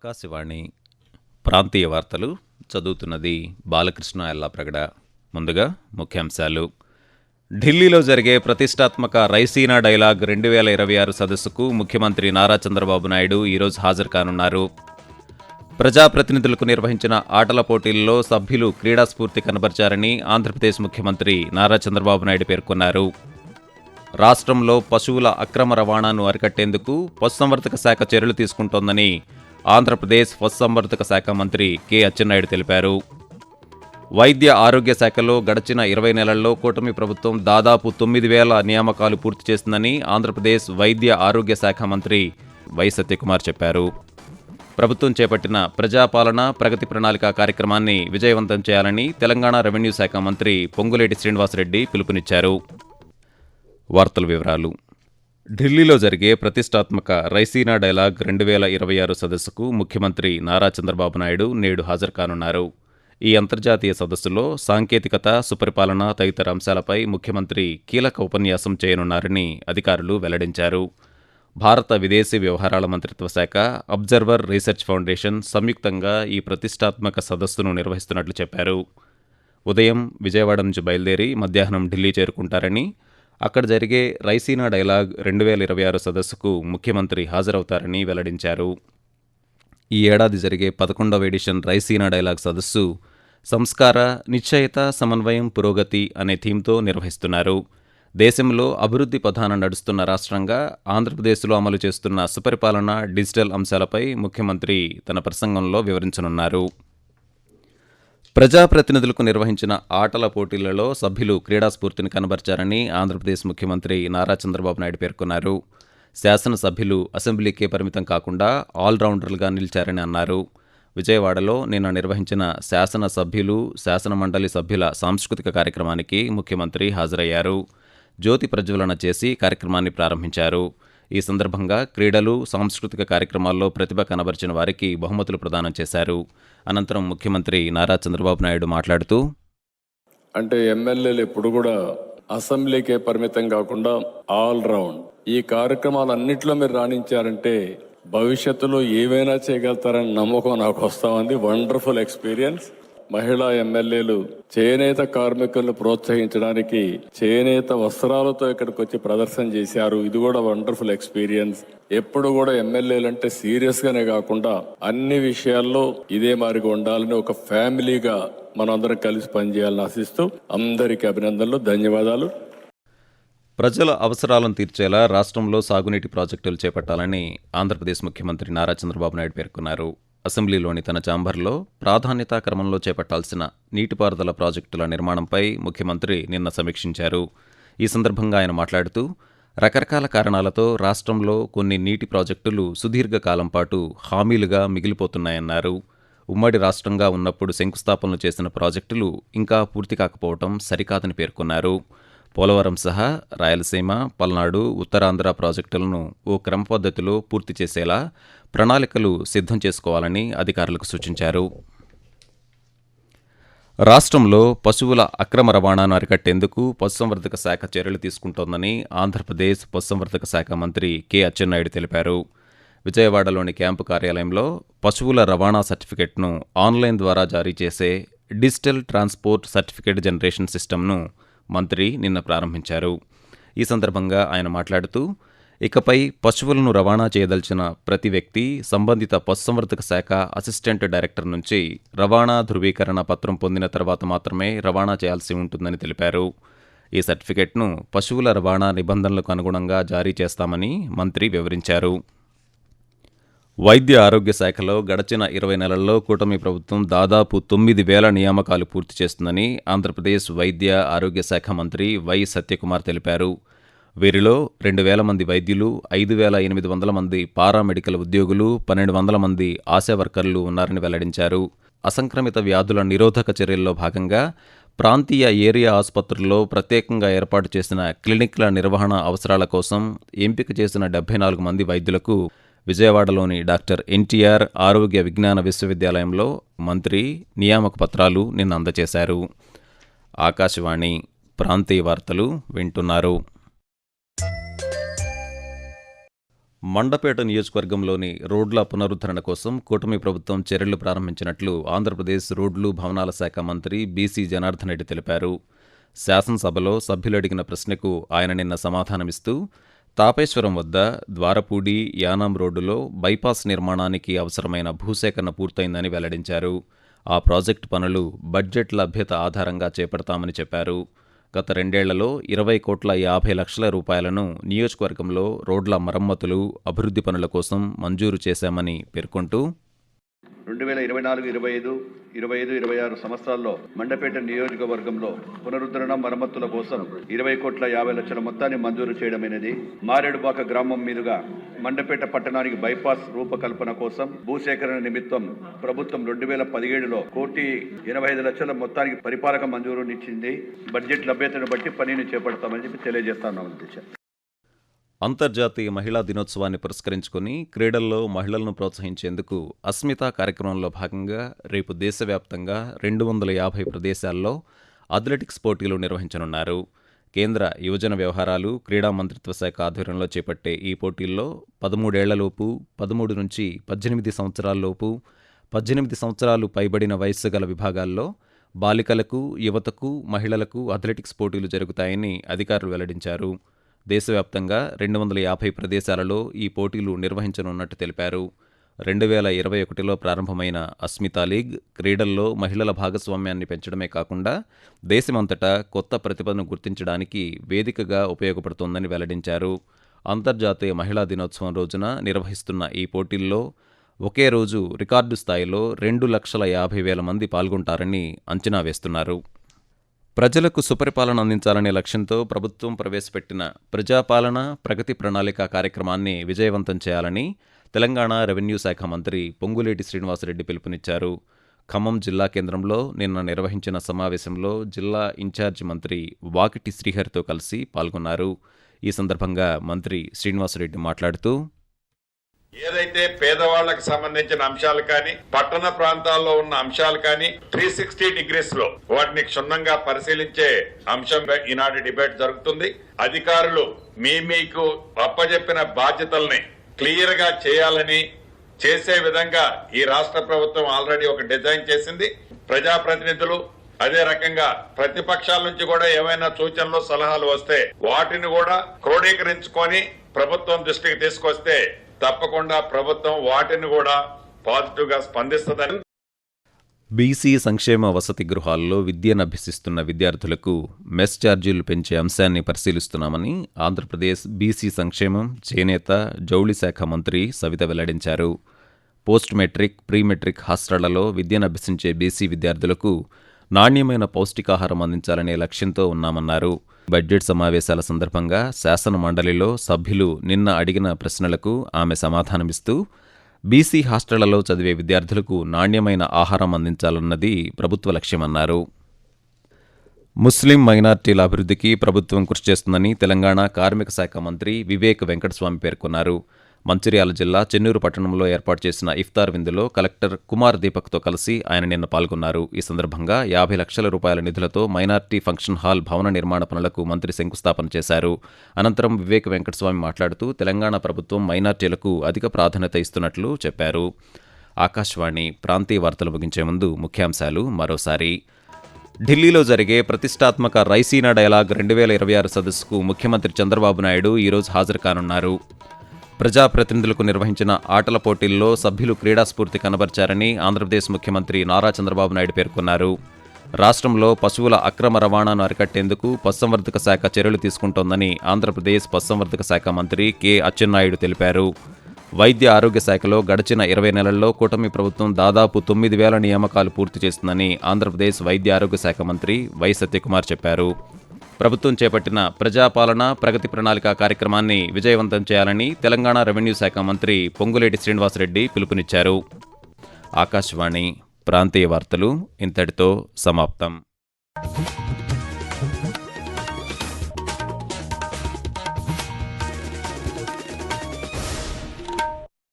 ఆకాశవాణి ప్రాంతీయ వార్తలు చదువుతున్నది బాలకృష్ణ ఎల్లాప్రగడ. ముందుగా ముఖ్యాంశాలు. ఢిల్లీలో జరిగే ప్రతిష్టాత్మక రైసీనా డైలాగ్ 2026 సదస్సుకు ముఖ్యమంత్రి నారా చంద్రబాబు నాయుడు ఈరోజు హాజరు కానున్నారు. ప్రజాప్రతినిధులకు నిర్వహించిన ఆటల పోటీల్లో సభ్యులు క్రీడాస్ఫూర్తి కనబర్చారని ఆంధ్రప్రదేశ్ ముఖ్యమంత్రి నారా చంద్రబాబు నాయుడు పేర్కొన్నారు. రాష్ట్రంలో పశువుల అక్రమ రవాణాను అరికట్టేందుకు పశుసంవర్ధక శాఖ చర్యలు తీసుకుంటోందని ఆంధ్రప్రదేశ్ పశుసంవర్ధక శాఖ మంత్రి కె అచ్చెన్నాయుడు తెలిపారు. వైద్య ఆరోగ్య శాఖలో గడిచిన 20 నెలల్లో కూటమి ప్రభుత్వం దాదాపు 9,000 నియామకాలు పూర్తి చేసిందని ఆంధ్రప్రదేశ్ వైద్య ఆరోగ్య శాఖ మంత్రి వై సత్యకుమార్ చెప్పారు. ప్రభుత్వం చేపట్టిన ప్రజాపాలన ప్రగతి ప్రణాళిక కార్యక్రమాన్ని విజయవంతం చేయాలని తెలంగాణ రెవెన్యూ శాఖ మంత్రి పొంగులేటి శ్రీనివాసరెడ్డి పిలుపునిచ్చారు. వార్తల వివరాలు. ఢిల్లీలో జరిగే ప్రతిష్టాత్మక రైసీనా డైలాగ్ 2026 సదస్సుకు ముఖ్యమంత్రి నారా చంద్రబాబు నాయుడు నేడు హాజరు కానున్నారు. ఈ అంతర్జాతీయ సదస్సులో సాంకేతికత, సుపరిపాలన తదితర అంశాలపై ముఖ్యమంత్రి కీలక ఉపన్యాసం చేయనున్నారని అధికారులు వెల్లడించారు. భారత విదేశీ వ్యవహారాల మంత్రిత్వ శాఖ, అబ్జర్వర్ రీసెర్చ్ ఫౌండేషన్ సంయుక్తంగా ఈ ప్రతిష్టాత్మక సదస్సును నిర్వహిస్తున్నట్లు చెప్పారు. ఉదయం విజయవాడ నుంచి బయలుదేరి మధ్యాహ్నం ఢిల్లీ చేరుకుంటారని, అక్కడ జరిగే రైసీనా డైలాగ్ 2026 సదస్సుకు ముఖ్యమంత్రి హాజరవుతారని వెల్లడించారు. ఈ ఏడాది జరిగే 11వ ఎడిషన్ రైసీనా డైలాగ్ సదస్సు సంస్కార, నిశ్చయత, సమన్వయం, పురోగతి అనే థీమ్తో నిర్వహిస్తున్నారు. దేశంలో అభివృద్ధి పథాన నడుస్తున్న రాష్ట్రంగా ఆంధ్రప్రదేశ్లో అమలు చేస్తున్న సుపరిపాలన, డిజిటల్ అంశాలపై ముఖ్యమంత్రి తన ప్రసంగంలో వివరించనున్నారు. ప్రజాప్రతినిధులకు నిర్వహించిన ఆటల పోటీలలో సభ్యులు క్రీడాస్ఫూర్తిని కనబర్చారని ఆంధ్రప్రదేశ్ ముఖ్యమంత్రి నారా చంద్రబాబు నాయుడు పేర్కొన్నారు. శాసనసభ్యులు అసెంబ్లీకే పరిమితం కాకుండా ఆల్రౌండర్లుగా నిలిచారని అన్నారు. విజయవాడలో నిన్న నిర్వహించిన శాసనసభ్యులు, శాసనమండలి సభ్యుల సాంస్కృతిక కార్యక్రమానికి ముఖ్యమంత్రి హాజరయ్యారు. జ్యోతి ప్రజ్వలన చేసి కార్యక్రమాన్ని ప్రారంభించారు. ఈ సందర్భంగా క్రీడలు, సాంస్కృతిక కార్యక్రమాల్లో ప్రతిభ కనబర్చిన వారికి బహుమతులు ప్రదానం చేశారు. అనంతరం ముఖ్యమంత్రి నారా చంద్రబాబు నాయుడు మాట్లాడుతూ, అంటే ఎమ్మెల్యేలు ఎప్పుడు కూడా అసెంబ్లీకే పరిమితం కాకుండా ఆల్ రౌండ్ ఈ కార్యక్రమాలన్నింటిలో మీరు రాణించారంటే భవిష్యత్తులో ఏవైనా చేయగలుగుతారని నమ్మకం నాకు వస్తా ఉంది. Wonderful experience. మహిళా ఎమ్మెల్యేలు చేనేత కార్మికులను ప్రోత్సహించడానికి చేనేత వస్త్రాలతో ఇక్కడికి వచ్చి ప్రదర్శన చేశారు. ఇది కూడా వండర్ఫుల్ ఎక్స్పీరియన్స్. ఎప్పుడు కూడా ఎమ్మెల్యేలు అంటే సీరియస్ గానే కాకుండా అన్ని విషయాల్లో ఇదే మాదిరిగా ఉండాలని ఒక ఫ్యామిలీగా మనందరం కలిసి పనిచేయాలని ఆశిస్తూ అందరికీ అభినందనలు, ధన్యవాదాలు. ప్రజల అవసరాలను తీర్చేలా రాష్ట్రంలో సాగునీటి ప్రాజెక్టులు చేపట్టాలని ఆంధ్రప్రదేశ్ ముఖ్యమంత్రి నారా చంద్రబాబు నాయుడు పేర్కొన్నారు. అసెంబ్లీలోని తన ఛాంబర్లో ప్రాధాన్యతా క్రమంలో చేపట్టాల్సిన నీటిపారుదల ప్రాజెక్టుల నిర్మాణంపై ముఖ్యమంత్రి నిన్న సమీక్షించారు. ఈ సందర్భంగా ఆయన మాట్లాడుతూ, రకరకాల కారణాలతో రాష్ట్రంలో కొన్ని నీటి ప్రాజెక్టులు సుదీర్ఘకాలం పాటు హామీలుగా మిగిలిపోతున్నాయన్నారు. ఉమ్మడి రాష్ట్రంగా ఉన్నప్పుడు శంకుస్థాపనలు చేసిన ప్రాజెక్టులు ఇంకా పూర్తి కాకపోవడం సరికాదని పేర్కొన్నారు. పోలవరం సహా రాయలసీమ, పల్నాడు, ఉత్తరాంధ్ర ప్రాజెక్టులను ఓ క్రమ పద్ధతిలో పూర్తి చేసేలా ప్రణాళికలు సిద్ధం చేసుకోవాలని అధికారులకు సూచించారు. రాష్ట్రంలో పశువుల అక్రమ రవాణాను అరికట్టేందుకు పశుసంవర్ధక శాఖ చర్యలు తీసుకుంటోందని ఆంధ్రప్రదేశ్ పశుసంవర్ధక శాఖ మంత్రి కె అచ్చెన్నాయుడు తెలిపారు. విజయవాడలోని క్యాంపు కార్యాలయంలో పశువుల రవాణా సర్టిఫికెట్ను ఆన్లైన్ ద్వారా జారీ చేసే డిజిటల్ ట్రాన్స్పోర్ట్ సర్టిఫికేట్ జనరేషన్ సిస్టమ్ను మంత్రి నిన్న ప్రారంభించారు. ఈ సందర్భంగా ఆయన మాట్లాడుతూ, ఇకపై పశువులను రవాణా చేయదలిచిన ప్రతి వ్యక్తి సంబంధిత పశుసంవర్ధక శాఖ అసిస్టెంట్ డైరెక్టర్ నుంచి రవాణా ధృవీకరణ పత్రం పొందిన తర్వాత మాత్రమే రవాణా చేయాల్సి ఉంటుందని తెలిపారు. ఈ సర్టిఫికెట్ను పశువుల రవాణా నిబంధనలకు అనుగుణంగా జారీ చేస్తామని మంత్రి వివరించారు. వైద్య ఆరోగ్య శాఖలో గడిచిన 20 నెలల్లో కూటమి ప్రభుత్వం దాదాపు 9,000 నియామకాలు పూర్తి చేస్తుందని ఆంధ్రప్రదేశ్ వైద్య ఆరోగ్య శాఖ మంత్రి వై సత్యకుమార్ తెలిపారు. వీరిలో 2,000 మంది వైద్యులు, 5,800 మంది పారామెడికల్ ఉద్యోగులు, 1,200 మంది ఆశా వర్కర్లు ఉన్నారని వెల్లడించారు. అసంక్రమిత వ్యాధుల నిరోధక చర్యల్లో భాగంగా ప్రాంతీయ ఏరియా ఆసుపత్రుల్లో ప్రత్యేకంగా ఏర్పాటు చేసిన క్లినిక్ల నిర్వహణ అవసరాల కోసం ఎంపిక చేసిన 74 మంది వైద్యులకు విజయవాడలోని డాక్టర్ ఎన్టీఆర్ ఆరోగ్య విజ్ఞాన విశ్వవిద్యాలయంలో మంత్రి నియామక పత్రాలు నిన్న అందజేశారు. ఆకాశవాణి ప్రాంతీయ వార్తలు వింటున్నారు. మండపేట నియోజకవర్గంలోని రోడ్ల పునరుద్ధరణ కోసం కూటమి ప్రభుత్వం చర్యలు ప్రారంభించినట్లు ఆంధ్రప్రదేశ్ రోడ్లు భవనాల శాఖ మంత్రి బీసీ జనార్దన్ రెడ్డి తెలిపారు. శాసనసభలో సభ్యులు అడిగిన ప్రశ్నకు ఆయన నిన్న సమాధానమిస్తూ తాపేశ్వరం వద్ద ద్వారపూడి యానాం రోడ్డులో బైపాస్ నిర్మాణానికి అవసరమైన భూసేకరణ పూర్తయిందని వెల్లడించారు. ఆ ప్రాజెక్టు పనులు బడ్జెట్ లభ్యత ఆధారంగా చేపడతామని చెప్పారు. గత 2 ఏళ్లలో 20,50,00,000 రూపాయలను నియోజకవర్గంలో రోడ్ల మరమ్మతులు, అభివృద్ధి పనుల కోసం మంజూరు చేశామని పేర్కొంటూ 2024, 25, 26 మండపేట నియోజకవర్గంలో పునరుద్ధరణ మరమ్మతుల కోసం 20,50,00,000 మొత్తాన్ని మంజూరు చేయడమైనది. మారేడుబాక గ్రామం మీదుగా మండపేట పట్టణానికి బైపాస్ రూపకల్పన కోసం భూసేకరణ నిమిత్తం ప్రభుత్వం 2017లో 1,85,00,000 మొత్తానికి పరిపాలక మంజూరునిచ్చింది. బడ్జెట్ లభ్యతను బట్టి పనిని చేపడతామని చెప్పి తెలియజేస్తాను అధ్యక్ష. అంతర్జాతీయ మహిళా దినోత్సవాన్ని పురస్కరించుకుని క్రీడల్లో మహిళలను ప్రోత్సహించేందుకు అస్మిత కార్యక్రమంలో భాగంగా రేపు దేశవ్యాప్తంగా 250 ప్రదేశాల్లో అథ్లెటిక్స్ పోటీలు నిర్వహించనున్నారు. కేంద్ర యువజన వ్యవహారాలు, క్రీడా మంత్రిత్వ శాఖ ఆధ్వర్యంలో చేపట్టే ఈ పోటీల్లో 13 ఏళ్లలోపు, 13 నుంచి 18 సంవత్సరాల్లోపు, 18 సంవత్సరాలు పైబడిన వయస్సు గల విభాగాల్లో బాలికలకు, యువతకు, మహిళలకు అథ్లెటిక్స్ పోటీలు జరుగుతాయని అధికారులు వెల్లడించారు. దేశవ్యాప్తంగా 250 ప్రదేశాలలో ఈ పోటీలు నిర్వహించనున్నట్టు తెలిపారు. 2021లో ప్రారంభమైన అస్మితా లీగ్ క్రీడల్లో మహిళల భాగస్వామ్యాన్ని పెంచడమే కాకుండా దేశమంతటా కొత్త ప్రతిభను గుర్తించడానికి వేదికగా ఉపయోగపడుతోందని వెల్లడించారు. అంతర్జాతీయ మహిళా దినోత్సవం రోజున నిర్వహిస్తున్న ఈ పోటీల్లో ఒకే రోజు రికార్డు స్థాయిలో 2,50,000 మంది పాల్గొంటారని అంచనా వేస్తున్నారు. ప్రజలకు సుపరిపాలన అందించాలనే లక్ష్యంతో ప్రభుత్వం ప్రవేశపెట్టిన ప్రజాపాలన ప్రగతి ప్రణాళిక కార్యక్రమాన్ని విజయవంతం చేయాలని తెలంగాణ రెవెన్యూ శాఖ మంత్రి పొంగులేటి శ్రీనివాసరెడ్డి పిలుపునిచ్చారు. ఖమ్మం జిల్లా కేంద్రంలో నిన్న నిర్వహించిన సమావేశంలో జిల్లా ఇన్ఛార్జి మంత్రి వాకిటి శ్రీహరితో కలిసి పాల్గొన్నారు. ఈ సందర్భంగా మంత్రి శ్రీనివాసరెడ్డి మాట్లాడుతూ ఏదైతే పేదవాళ్లకు సంబంధించిన అంశాలు కానీ పట్టణ ప్రాంతాల్లో ఉన్న అంశాలు కానీ 360 డిగ్రీస్ లో వాటిని క్షుణ్ణంగా పరిశీలించే అంశంగా ఈనాటి డిబేట్ జరుగుతుంది. అధికారులు మీకు అప్పజెప్పిన బాధ్యతల్ని క్లియర్ గా చేయాలని చేసే విధంగా ఈ రాష్ట్ర ప్రభుత్వం ఆల్రెడీ ఒక డిజైన్ చేసింది. ప్రజాప్రతినిధులు అదే రకంగా ప్రతిపక్షాల నుంచి కూడా ఏమైనా సూచనలు సలహాలు వస్తే వాటిని కూడా క్రోడీకరించుకొని ప్రభుత్వం దృష్టికి తీసుకొస్తే తప్పకుండా ప్రభుత్వం వాటిని కూడా పాజిటివ్ గా స్పందిస్తుందని. బీసీ సంక్షేమ వసతి గృహాల్లో విద్యనభ్యసిస్తున్న విద్యార్థులకు మెస్ ఛార్జీలు పెంచే అంశాన్ని పరిశీలిస్తున్నామని ఆంధ్రప్రదేశ్ బీసీ సంక్షేమం, చేనేత, జౌళి శాఖ మంత్రి సవిత వెల్లడించారు. పోస్ట్ మెట్రిక్, ప్రీ మెట్రిక్ హాస్టళ్లలో విద్యనభ్యసించే బీసీ విద్యార్థులకు నాణ్యమైన పౌష్టికాహారం అందించాలనే లక్ష్యంతో ఉన్నామన్నారు. బడ్జెట్ సమావేశాల సందర్భంగా శాసన మండలిలో సభ్యులు నిన్న అడిగిన ప్రశ్నలకు ఆమె సమాధానమిస్తూ బీసీ హాస్టళ్లలో చదివే విద్యార్థులకు నాణ్యమైన ఆహారం అందించాలన్నది ప్రభుత్వ లక్ష్యమన్నారు. ముస్లిం మైనార్టీల అభివృద్ధికి ప్రభుత్వం కృషి చేస్తుందని తెలంగాణ కార్మిక శాఖ మంత్రి వివేక్ వెంకటస్వామి పేర్కొన్నారు. మంచిర్యాల జిల్లా చెన్నూరు పట్టణంలో ఏర్పాటు చేసిన ఇఫ్తార్ విందులో కలెక్టర్ కుమార్ దీపక్తో కలిసి ఆయన నిన్న పాల్గొన్నారు. ఈ సందర్భంగా 50 లక్షల రూపాయల నిధులతో మైనార్టీ ఫంక్షన్ హాల్ భవన నిర్మాణ పనులకు మంత్రి శంకుస్థాపన చేశారు. అనంతరం వివేక్ వెంకటస్వామి మాట్లాడుతూ తెలంగాణ ప్రభుత్వం మైనార్టీలకు అధిక ప్రాధాన్యత ఇస్తున్నట్లు చెప్పారు. ఆకాశవాణి ప్రాంతీయ వార్తలు ముగించే ముందు ముఖ్యాంశాలు మరోసారి. ఢిల్లీలో జరిగే ప్రతిష్టాత్మక రైసీనా డైలాగ్ 2026 సదస్సుకు ముఖ్యమంత్రి చంద్రబాబు నాయుడు ఈరోజు హాజరు కానున్నారు. ప్రజాప్రతినిధులకు నిర్వహించిన ఆటల పోటీల్లో సభ్యులు క్రీడాస్ఫూర్తి కనబర్చారని ఆంధ్రప్రదేశ్ ముఖ్యమంత్రి నారా చంద్రబాబు నాయుడు పేర్కొన్నారు. రాష్ట్రంలో పశువుల అక్రమ రవాణాను అరికట్టేందుకు పశుసంవర్ధక శాఖ చర్యలు తీసుకుంటోందని ఆంధ్రప్రదేశ్ పశుసంవర్ధక శాఖ మంత్రి కె అచ్చెన్నాయుడు తెలిపారు. వైద్య ఆరోగ్య శాఖలో గడిచిన 20 నెలల్లో కూటమి ప్రభుత్వం దాదాపు 9,000 నియామకాలు పూర్తి చేస్తుందని ఆంధ్రప్రదేశ్ వైద్య ఆరోగ్య శాఖ మంత్రి వై సత్యకుమార్ చెప్పారు. ప్రభుత్వం చేపట్టిన ప్రజాపాలన ప్రగతి ప్రణాళిక కార్యక్రమాన్ని విజయవంతం చేయాలని తెలంగాణ రెవెన్యూ శాఖ మంత్రి పొంగులేటి శ్రీనివాసరెడ్డి పిలుపునిచ్చారు. ఆకాశవాణి ప్రాంతీయ వార్తలు ఇంతటితో సమాప్తం.